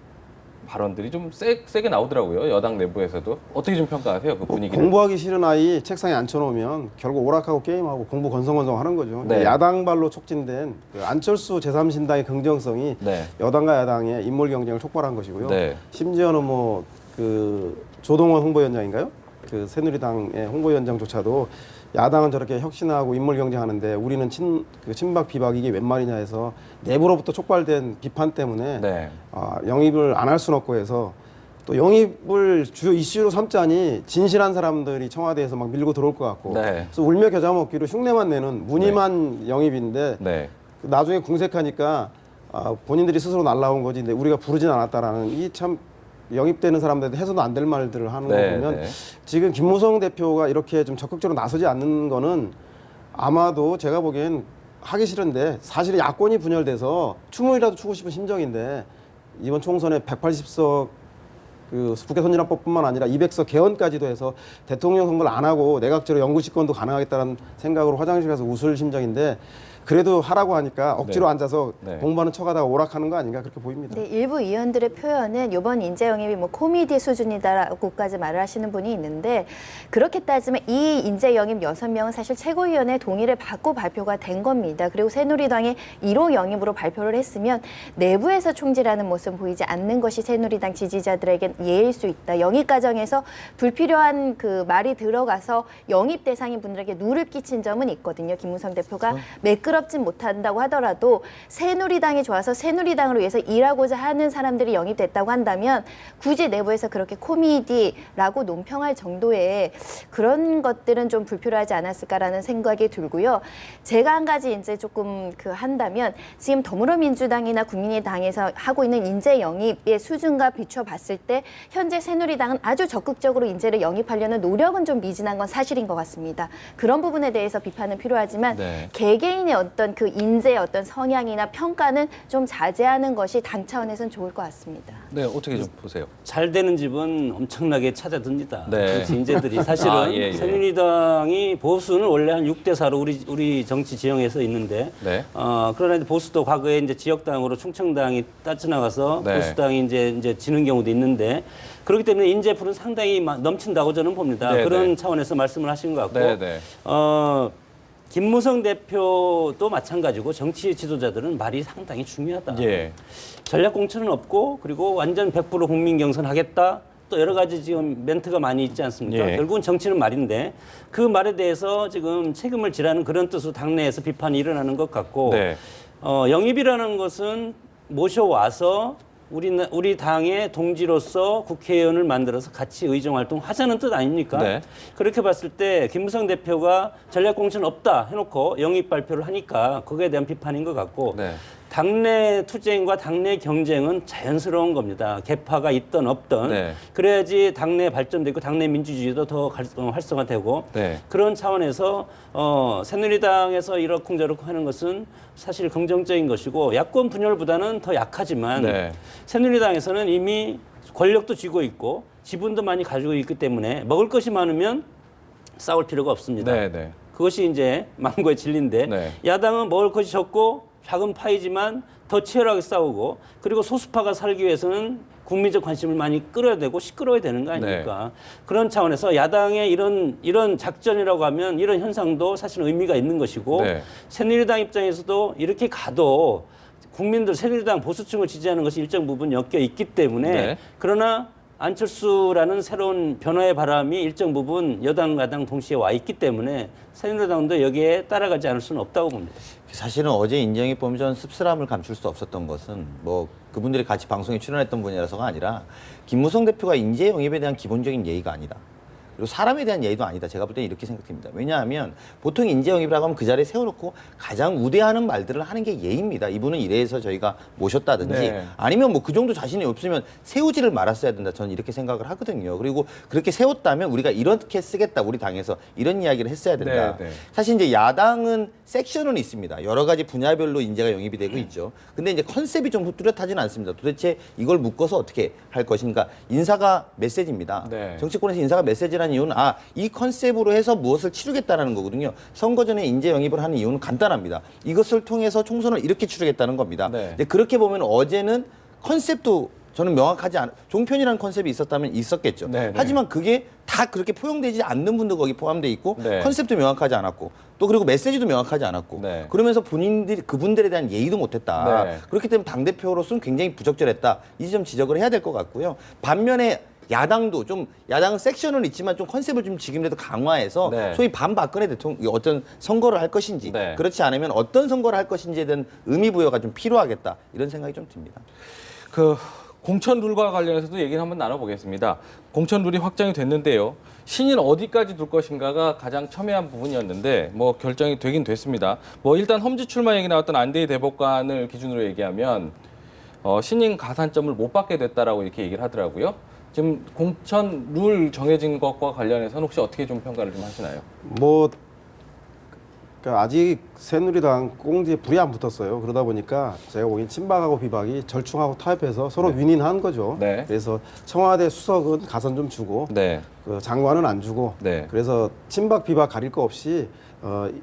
발언들이 좀 세게 나오더라고요. 여당 내부에서도. 어떻게 좀 평가하세요? 그 분위기를. 공부하기 싫은 아이 책상에 앉혀놓으면 결국 오락하고 게임하고 공부 건성건성 하는 거죠. 네. 야당발로 촉진된 그 안철수 제3신당의 긍정성이 네. 여당과 야당의 인물 경쟁을 촉발한 것이고요. 네. 심지어는 뭐 그 조동원 홍보위원장인가요? 그 새누리당의 홍보위원장조차도 야당은 저렇게 혁신하고 인물 경쟁하는데 우리는 친박 비박 이게 웬 말이냐 해서 내부로부터 촉발된 비판 때문에 네. 영입을 안 할 수는 없고 해서 또 영입을 주요 이슈로 삼자니 진실한 사람들이 청와대에서 막 밀고 들어올 것 같고 네. 그래서 울며 겨자 먹기로 흉내만 내는 무늬만 영입인데 네. 나중에 궁색하니까 본인들이 스스로 날라온 거지 근데 우리가 부르진 않았다라는 이 참 영입되는 사람들한테 해서도 안 될 말들을 하는 네, 거 보면 네. 지금 김무성 대표가 이렇게 좀 적극적으로 나서지 않는 거는 아마도 제가 보기엔 하기 싫은데 사실 야권이 분열돼서 추문이라도 추고 싶은 심정인데 이번 총선에 180석 그 국회 선진화법뿐만 아니라 200석 개헌까지도 해서 대통령 선거를 안 하고 내각제로 영구 집권도 가능하겠다는 생각으로 화장실 가서 웃을 심정인데 그래도 하라고 하니까 억지로 네. 앉아서 네. 공부하는 척하다가 오락하는 거 아닌가 그렇게 보입니다. 네, 일부 의원들의 표현은 이번 인재 영입이 뭐 코미디 수준이다라고까지 말을 하시는 분이 있는데 그렇게 따지면 이 인재 영입 6명은 사실 최고위원회 동의를 받고 발표가 된 겁니다. 그리고 새누리당이 1호 영입으로 발표를 했으면 내부에서 총질하는 모습 보이지 않는 것이 새누리당 지지자들에겐 예일 수 있다. 영입 과정에서 불필요한 그 말이 들어가서 영입 대상인 분들에게 누를 끼친 점은 있거든요. 김무성 대표가 매끄럽진 못한다고 하더라도 새누리당이 좋아서 새누리당을 위해서 일하고자 하는 사람들이 영입됐다고 한다면 굳이 내부에서 그렇게 코미디라고 논평할 정도의 그런 것들은 좀 불필요하지 않았을까라는 생각이 들고요. 제가 한 가지 이제 조금 한다면 지금 더불어민주당이나 국민의당에서 하고 있는 인재 영입의 수준과 비춰봤을 때 현재 새누리당은 아주 적극적으로 인재를 영입하려는 노력은 좀 미진한 건 사실인 것 같습니다. 그런 부분에 대해서 비판은 필요하지만 네. 개개인의 어떤 그 인재의 어떤 성향이나 평가는 좀 자제하는 것이 당 차원에서는 좋을 것 같습니다. 네, 어떻게 좀 보세요? 잘 되는 집은 엄청나게 찾아듭니다. 네. 그 인재들이 사실은 아, 예, 예. 새누리당이 보수는 원래 한 6대 4로 우리 정치 지형에서 있는데 네. 그러나 이제 보수도 과거에 이제 지역당으로 충청당이 따져나가서 네. 보수당이 이제 지는 경우도 있는데 그렇기 때문에 인재 풀은 상당히 넘친다고 저는 봅니다. 네, 그런 네. 차원에서 말씀을 하신 것 같고 네, 네. 김무성 대표도 마찬가지고 정치 지도자들은 말이 상당히 중요하다. 예. 전략 공천은 없고 그리고 완전 100% 국민 경선하겠다. 또 여러 가지 지금 멘트가 많이 있지 않습니까? 예. 결국은 정치는 말인데 그 말에 대해서 지금 책임을 지라는 그런 뜻으로 당내에서 비판이 일어나는 것 같고 네. 영입이라는 것은 모셔와서 우리 당의 동지로서 국회의원을 만들어서 같이 의정활동 하자는 뜻 아닙니까? 네. 그렇게 봤을 때 김무성 대표가 전략공천 없다 해놓고 영입 발표를 하니까 거기에 대한 비판인 것 같고 네. 당내 투쟁과 당내 경쟁은 자연스러운 겁니다. 개파가 있든 없든 네. 그래야지 당내 발전되고 당내 민주주의도 더 활성화되고 네. 그런 차원에서 새누리당에서 이러쿵저러쿵 하는 것은 사실 긍정적인 것이고 야권 분열보다는 더 약하지만 네. 새누리당에서는 이미 권력도 쥐고 있고 지분도 많이 가지고 있기 때문에 먹을 것이 많으면 싸울 필요가 없습니다. 네, 네. 그것이 이제 망고의 진리인데 네. 야당은 먹을 것이 적고 작은 파이지만 더 치열하게 싸우고 그리고 소수파가 살기 위해서는 국민적 관심을 많이 끌어야 되고 시끄러워야 되는 거 아닙니까? 그런 차원에서 야당의 이런 작전이라고 하면 이런 현상도 사실 의미가 있는 것이고 네. 새누리당 입장에서도 이렇게 가도 국민들 새누리당 보수층을 지지하는 것이 일정 부분 엮여 있기 때문에 네. 그러나 안철수라는 새로운 변화의 바람이 일정 부분 여당, 야당 동시에 와 있기 때문에 새누리당도 여기에 따라가지 않을 수는 없다고 봅니다. 사실은 어제 인정해 보면 전 씁쓸함을 감출 수 없었던 것은 뭐 그분들이 같이 방송에 출연했던 분이라서가 아니라 김무성 대표가 인재 영입에 대한 기본적인 예의가 아니다. 그리고 사람에 대한 예의도 아니다. 제가 볼 때는 이렇게 생각됩니다. 왜냐하면 보통 인재 영입이라고 하면 그 자리에 세워놓고 가장 우대하는 말들을 하는 게 예의입니다. 이분은 이래서 저희가 모셨다든지 네. 아니면 뭐 그 정도 자신이 없으면 세우지를 말았어야 된다. 저는 이렇게 생각을 하거든요. 그리고 그렇게 세웠다면 우리가 이렇게 쓰겠다. 우리 당에서 이런 이야기를 했어야 된다. 네, 네. 사실 이제 야당은 섹션은 있습니다. 여러 가지 분야별로 인재가 영입이 되고 있죠. 근데 이제 컨셉이 좀 뚜렷하지는 않습니다. 도대체 이걸 묶어서 어떻게 할 것인가? 인사가 메시지입니다. 네. 정치권에서 인사가 메시지라는 이유는 이 컨셉으로 해서 무엇을 치르겠다는 거거든요. 선거 전에 인재 영입을 하는 이유는 간단합니다. 이것을 통해서 총선을 이렇게 치르겠다는 겁니다. 네. 근데 그렇게 보면 어제는 컨셉도 저는 명확하지 않, 종편이라는 컨셉이 있었다면 있었겠죠. 네, 네. 하지만 그게 다 그렇게 포용되지 않는 분도 거기 포함돼 있고 네. 컨셉도 명확하지 않았고 또 그리고 메시지도 명확하지 않았고 네. 그러면서 본인들이 그분들에 대한 예의도 못했다. 네. 그렇기 때문에 당대표로서는 굉장히 부적절했다. 이 지점 지적을 해야 될 것 같고요. 반면에 야당도 좀 야당은 섹션은 있지만 좀 컨셉을 좀 지금이라도 강화해서 네. 소위 반박근혜 대통령 어떤 선거를 할 것인지 네. 그렇지 않으면 어떤 선거를 할 것인지에 대한 의미 부여가 좀 필요하겠다. 이런 생각이 좀 듭니다. 그 공천 룰과 관련해서도 얘기를 한번 나눠보겠습니다. 공천 룰이 확정이 됐는데요. 신인 어디까지 둘 것인가가 가장 첨예한 부분이었는데 뭐 결정이 되긴 됐습니다. 뭐 일단 험지 출마 얘기 나왔던 안대희 대법관을 기준으로 얘기하면 신인 가산점을 못 받게 됐다라고 이렇게 얘기를 하더라고요. 지금 공천 룰 정해진 것과 관련해서는 혹시 어떻게 좀 평가를 좀 하시나요? 뭐 그러니까 아직 새누리당 꽁지에 불이 안 붙었어요. 그러다 보니까 제가 보기엔 친박하고 비박이 절충하고 타협해서 서로 윈윈한 거죠. 네. 그래서 청와대 수석은 가산 좀 주고 네. 그 장관은 안 주고 네. 그래서 친박 비박 가릴 거 없이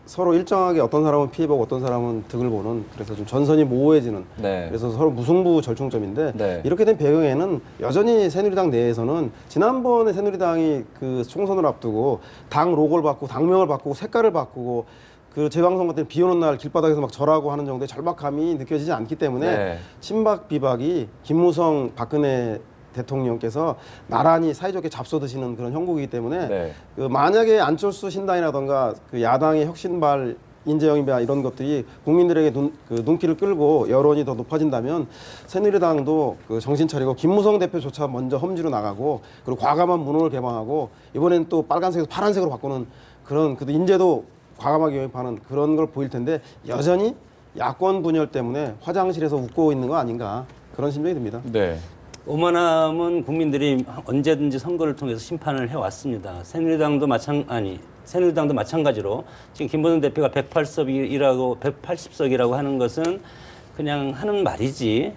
서로 일정하게 어떤 사람은 피해보고 어떤 사람은 득을 보는 그래서 좀 전선이 모호해지는 네. 그래서 서로 무승부 절충점인데 네. 이렇게 된 배경에는 여전히 새누리당 내에서는 지난번에 새누리당이 그 총선을 앞두고 당 로고를 바꾸고 당명을 바꾸고 색깔을 바꾸고 그 재방송과 때는 비 오는 날 길바닥에서 막 절하고 하는 정도의 절박함이 느껴지지 않기 때문에 네. 친박 비박이 김무성 박근혜 대통령께서 나란히 사이좋게 잡숴드시는 그런 형국이기 때문에 네. 그 만약에 안철수 신당이라던가 그 야당의 혁신발 인재영입이나 이런 것들이 국민들에게 눈길을 끌고 여론이 더 높아진다면 새누리당도 그 정신 차리고 김무성 대표조차 먼저 험지로 나가고 그리고 과감한 문호를 개방하고 이번엔 또 빨간색에서 파란색으로 바꾸는 그런 그 인재도 과감하게 영입하는 그런 걸 보일 텐데 여전히 야권 분열 때문에 화장실에서 웃고 있는 거 아닌가 그런 심정이 듭니다. 네. 오만함은 국민들이 언제든지 선거를 통해서 심판을 해왔습니다. 새누리당도 마찬가지로 지금 김부겸 대표가 180석이라고 하는 것은 그냥 하는 말이지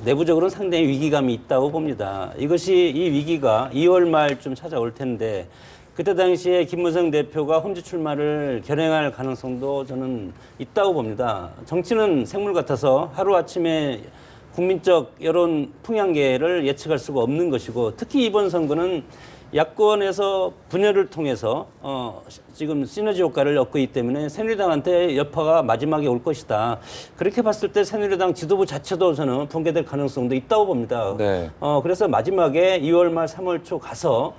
내부적으로는 상당히 위기감이 있다고 봅니다. 이것이 이 위기가 2월 말쯤 찾아올 텐데 그때 당시에 김무성 대표가 험지 출마를 결행할 가능성도 저는 있다고 봅니다. 정치는 생물 같아서 하루아침에 국민적 여론 풍향계를 예측할 수가 없는 것이고 특히 이번 선거는 야권에서 분열을 통해서 지금 시너지 효과를 얻고 있기 때문에 새누리당한테 여파가 마지막에 올 것이다. 그렇게 봤을 때 새누리당 지도부 자체도 저는 붕괴될 가능성도 있다고 봅니다. 네. 그래서 마지막에 2월 말 3월 초 가서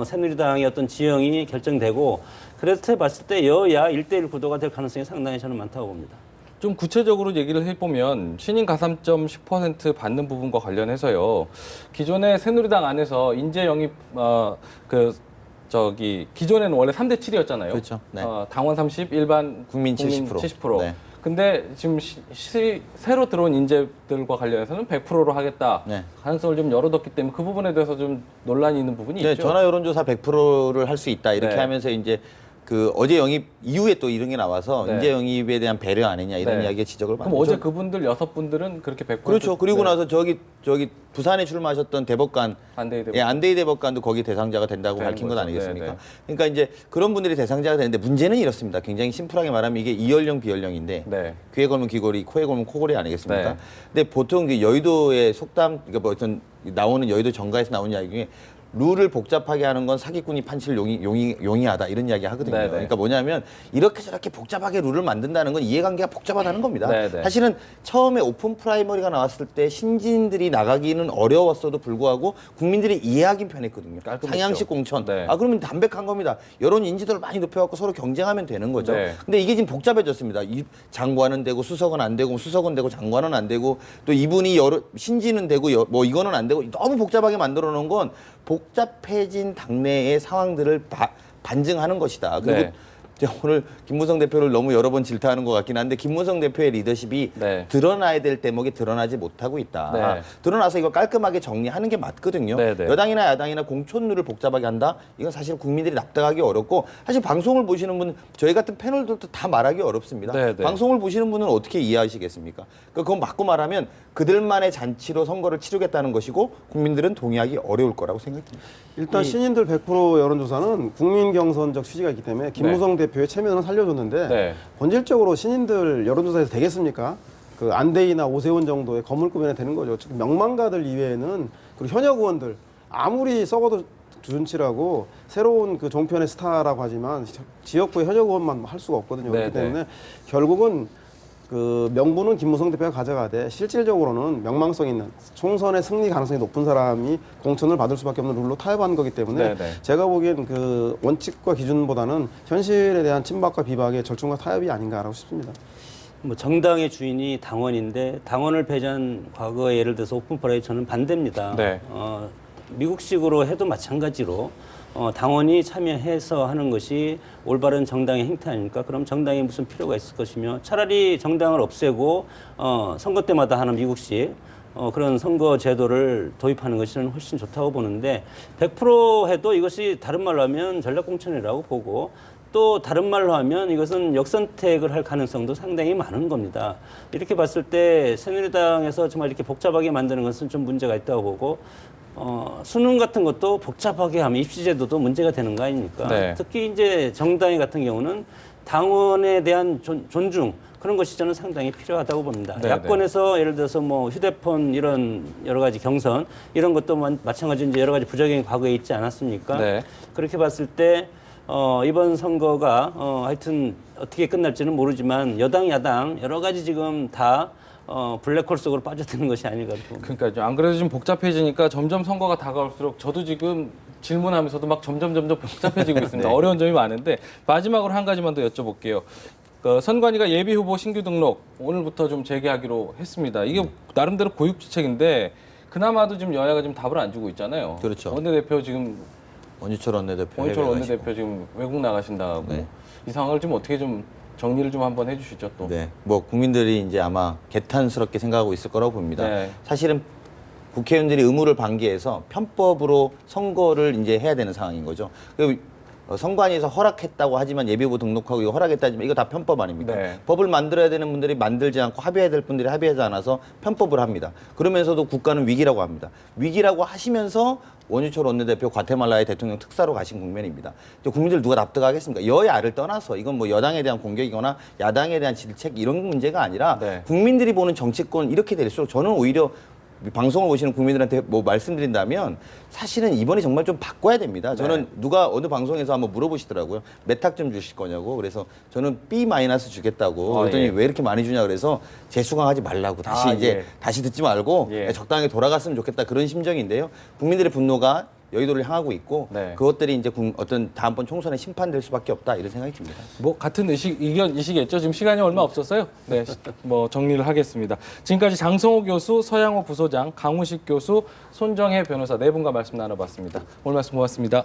새누리당의 어떤 지형이 결정되고 그래서 봤을 때 여야 1대1 구도가 될 가능성이 상당히 저는 많다고 봅니다. 좀 구체적으로 얘기를 해보면 신인 가산점 10% 받는 부분과 관련해서요. 기존에 새누리당 안에서 인재 영입 기존에는 원래 3대 7이었잖아요. 그렇죠. 네. 당원 30, 일반 국민 70%. 70%. 네. 근데 지금 새로 들어온 인재들과 관련해서는 100%로 하겠다. 네. 가능성을 좀 열어뒀기 때문에 그 부분에 대해서 좀 논란이 있는 부분이 네, 있죠. 전화 여론조사 100%를 할 수 있다 이렇게 네. 하면서 이제 그 어제 영입 이후에 또 이런 게 나와서 네. 인재 영입에 대한 배려 아니냐 이런 네. 이야기의 지적을 그럼 받죠. 어제 그분들 6분들은 그렇게 100% 그렇죠. 그리고 네. 나서 저기 부산에 출마하셨던 대법관, 안대희 대법관. 예, 안대희 대법관도 거기 대상자가 된다고 되는 밝힌 것 거죠. 아니겠습니까? 네, 네. 그러니까 이제 그런 분들이 대상자가 되는데 문제는 이렇습니다. 굉장히 심플하게 말하면 이게 이연령 비연령인데 네. 귀에 걸면 귀걸이, 코에 걸면 코걸이 아니겠습니까? 네. 근데 보통 그 여의도의 속담, 그러니까 뭐 어떤 나오는 여의도 정가에서 나오는 이야기 중에 룰을 복잡하게 하는 건 사기꾼이 판치를 용이하다 이런 이야기 하거든요. 네네. 그러니까 뭐냐면 이렇게 저렇게 복잡하게 룰을 만든다는 건 이해관계가 복잡하다는 겁니다. 네네. 사실은 처음에 오픈 프라이머리가 나왔을 때 신진들이 나가기는 어려웠어도 불구하고 국민들이 이해하긴 편했거든요. 깔끔했죠. 상향식 공천. 네. 그러면 담백한 겁니다. 여론 인지도를 많이 높여갖고 서로 경쟁하면 되는 거죠. 네. 근데 이게 지금 복잡해졌습니다. 이 장관은 되고 수석은 안 되고 수석은 되고 장관은 안 되고 또 이분이 신진은 되고 뭐 이거는 안 되고 너무 복잡하게 만들어 놓은 건 복잡해진 당내의 상황들을 반증하는 것이다. 그리고 네. 제가 오늘 김무성 대표를 너무 여러 번 질타하는 것 같긴 한데 김무성 대표의 리더십이 네. 드러나야 될 대목이 드러나지 못하고 있다. 네. 드러나서 이거 깔끔하게 정리하는 게 맞거든요. 네, 네. 여당이나 야당이나 공천룰을 복잡하게 한다? 이건 사실 국민들이 납득하기 어렵고 사실 방송을 보시는 분 저희 같은 패널들도 다 말하기 어렵습니다. 네, 네. 방송을 보시는 분은 어떻게 이해하시겠습니까? 그건 맞고 말하면 그들만의 잔치로 선거를 치르겠다는 것이고 국민들은 동의하기 어려울 거라고 생각합니다. 일단 신인들 100% 여론조사는 국민 경선적 취지가 있기 때문에 김무성 대표의 체면은 살려줬는데 네. 본질적으로 신인들 여론조사에서 되겠습니까? 그 안대희나 오세훈 정도의 거물급이나 되는 거죠. 즉 명망가들 이외에는 그리고 현역 의원들 아무리 썩어도 주준치라고 새로운 그 종편의 스타라고 하지만 지역구의 현역 의원만 할 수가 없거든요. 그렇기 네, 네. 때문에 결국은 그 명분은 김무성 대표가 가져가되 실질적으로는 명망성 있는 총선의 승리 가능성이 높은 사람이 공천을 받을 수밖에 없는 룰로 타협한 거기 때문에 네네. 제가 보기엔 그 원칙과 기준보다는 현실에 대한 친박과 비박의 절충과 타협이 아닌가라고 싶습니다. 뭐 정당의 주인이 당원인데 당원을 배제한 과거에 예를 들어서 오픈포라에 저는 반대입니다. 네. 미국식으로 해도 마찬가지로 당원이 참여해서 하는 것이 올바른 정당의 행태 아닙니까? 그럼 정당이 무슨 필요가 있을 것이며 차라리 정당을 없애고 선거 때마다 하는 미국식 그런 선거 제도를 도입하는 것이 저는 훨씬 좋다고 보는데 100% 해도 이것이 다른 말로 하면 전략공천이라고 보고 또 다른 말로 하면 이것은 역선택을 할 가능성도 상당히 많은 겁니다. 이렇게 봤을 때 새누리당에서 정말 이렇게 복잡하게 만드는 것은 좀 문제가 있다고 보고 수능 같은 것도 복잡하게 하면 입시제도도 문제가 되는 거 아닙니까? 네. 특히 이제 정당위 같은 경우는 당원에 대한 존중 그런 것이 저는 상당히 필요하다고 봅니다. 네, 야권에서 예를 들어서 뭐 휴대폰 이런 여러 가지 경선 이런 것도 마찬가지로 이제 여러 가지 부작용이 과거에 있지 않았습니까? 네. 그렇게 봤을 때 이번 선거가 하여튼 어떻게 끝날지는 모르지만 여당 야당 여러 가지 지금 다 블랙홀 속으로 빠져드는 것이 아닌가 봅니다. 그러니까요. 안 그래도 좀 복잡해지니까 점점 선거가 다가올수록 저도 지금 질문하면서도 막 점점 복잡해지고 있습니다. 네. 어려운 점이 많은데 마지막으로 한 가지만 더 여쭤볼게요. 선관위가 예비 후보 신규 등록 오늘부터 좀 재개하기로 했습니다. 이게 나름대로 고육지책인데 그나마도 지금 여야가 좀 답을 안 주고 있잖아요. 그렇죠. 원내대표 지금 원유철 원내대표 원희철 해외 원내대표 지금 외국 나가신다고 네. 이 상황을 좀 어떻게 좀 정리를 좀 한번 해주시죠 또. 네, 뭐 국민들이 이제 아마 개탄스럽게 생각하고 있을 거라고 봅니다. 네. 사실은 국회의원들이 의무를 방기해서 편법으로 선거를 이제 해야 되는 상황인 거죠. 선관위에서 허락했다고 하지만 예비후보 등록하고 이거 허락했다지만 이거 다 편법 아닙니까? 네. 법을 만들어야 되는 분들이 만들지 않고 합의해야 될 분들이 합의하지 않아서 편법을 합니다. 그러면서도 국가는 위기라고 합니다. 위기라고 하시면서 원유철 원내대표 과테말라의 대통령 특사로 가신 국면입니다. 국민들 누가 납득하겠습니까? 여야를 떠나서 이건 뭐 여당에 대한 공격이거나 야당에 대한 질책 이런 문제가 아니라 네. 국민들이 보는 정치권 이렇게 될수록 저는 오히려 방송을 보시는 국민들한테 뭐 말씀드린다면 사실은 이번에 정말 좀 바꿔야 됩니다. 저는 누가 어느 방송에서 한번 물어보시더라고요. 몇 학 점 주실 거냐고. 그래서 저는 B- 주겠다고. 그랬더니 예. 왜 이렇게 많이 주냐 그래서 재수강하지 말라고 다시 예. 다시 듣지 말고 예. 적당히 돌아갔으면 좋겠다 그런 심정인데요. 국민들의 분노가 여의도를 향하고 있고 네. 그것들이 이제 어떤 다음번 총선에 심판될 수밖에 없다 이런 생각이 듭니다. 뭐 같은 의견이시겠죠. 지금 시간이 얼마 없어서요. 네, 뭐 정리를 하겠습니다. 지금까지 장성호 교수, 서양호 부소장, 강우식 교수, 손정혜 변호사 네 분과 말씀 나눠봤습니다. 오늘 말씀 고맙습니다.